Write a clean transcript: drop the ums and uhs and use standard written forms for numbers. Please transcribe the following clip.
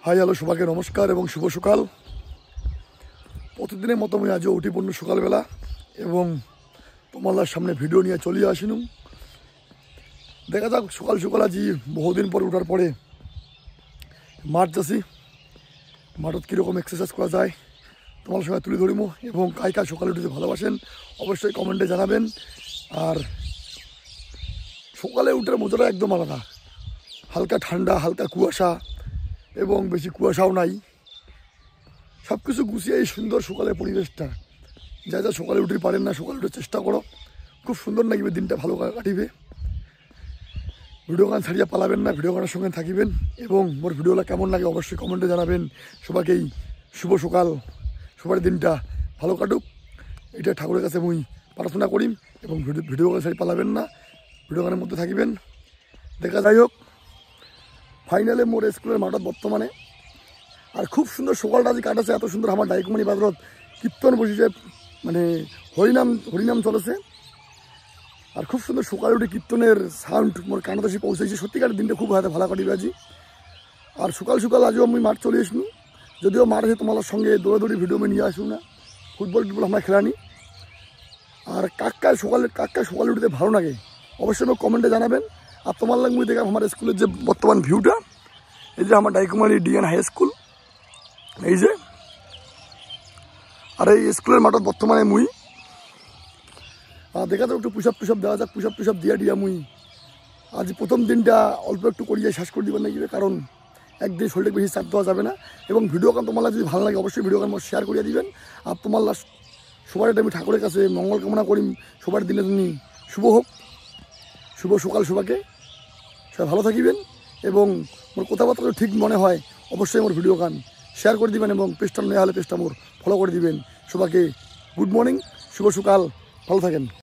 Hi hello সবাইকে নমস্কার এবং শুভ সকাল। প্রতিদিনের মতো আমি আজও উঠি পড়ল সকালবেলা এবং তোমার সামনে ভিডিও নিয়ে চলে আসিনু। দেখা যাক সকাল সকাল আজ বহুদিন পর উঠার পরে মাঠ যাচ্ছি, মাঠত কীরকম এক্সারসাইজ করা যায় তোমার সঙ্গে তুলে ধরিব এবং কাই কাজ সকালে উঠতে ভালোবাসেন অবশ্যই কমেন্টে জানাবেন। আর সকালে উঠার মজাটা একদম আলাদা, হালকা ঠান্ডা, হালকা কুয়াশা এবং বেশি কুয়াশাও নাই, সব কিছু গুছিয়ে এই সুন্দর সকালের পরিবেশটা। যা যা সকালে উঠতে পারেন না সকালে উঠে চেষ্টা করো, খুব সুন্দর লাগবে, দিনটা ভালো কাটিবে। ভিডিও গান ছাড়িয়ে পালাবেন না, ভিডিও গানের সঙ্গে থাকিবেন এবং মোর ভিডিওটা কেমন লাগে অবশ্যই কমেন্টে জানাবেন। সবাইকেই শুভ সকাল, সবার দিনটা ভালো কাটুক, এটা ঠাকুরের কাছে মুই প্রার্থনা করি এবং ভিডিও গান ছাড়িয়ে পালাবেন না, ভিডিও গানের মধ্যে থাকিবেন। দেখা যাই হোক ফাইনালে মোর স্কুলের মাঠত বর্তমানে আর খুব সুন্দর সকালটা আজ কাটাছে, এত সুন্দর আমার ডাইকুমানি বাজারত কীর্তন বসেছে, মানে হরিনাম চলেছে আর খুব সুন্দর সকালে উঠে কীর্তনের সাউন্ড মোর কানাতে এসে পৌঁছেছে। সত্যিকার দিনটা খুব হাতে ভালো কাটিবে আজি। আর সকাল সকাল আজও আমি মাঠ চলে আসলু, যদিও মাঠ এসে তোমার সঙ্গে দৌড়াদৌড়ি ভিডিও আমি নিয়ে আসুন না, ফুটবল আমরা খেলানি। আর কাকা সকালে উঠতে ভালো লাগে অবশ্যই আমার কমেন্টে জানাবেন। আর তোমার লাগবে দেখা আমার স্কুলের যে বর্তমান ভিউটা, এই যে আমার ডাইকুমারি ডিএন হাই স্কুল, এই যে। আর এই স্কুলের মাঠত বর্তমানে মুই দেখা যাক একটু পুষাপ টুসাপ দেওয়া যাক, পুষাপ টুসাপ দিয়া মুই আজ প্রথম দিনটা অল্প একটু করিয়ে শেষ করে দিবেন নাকি, কারণ একদিন শরীরটা বেশি চাপ দেওয়া যাবে না। এবং ভিডিও গান তোমার যদি ভালো লাগে অবশ্যই ভিডিও গান শেয়ার করিয়ে দিবেন। আর তোমার সবার আমি ঠাকুরের কাছে মঙ্গল কামনা করি, সবার দিনে তুমি শুভ হোক, শুভ সকাল সবাইকে, সবাই ভালো থাকিবেন। এবং মোর কথাবার্তা ঠিক মনে হয় অবশ্যই আমার ভিডিও গান শেয়ার করে দিবেন এবং পেজটা নেওয়া হলে পেজটা মোর ফলো করে দিবেন। সবাইকে গুড মর্নিং, শুভ সকাল, ভালো থাকেন।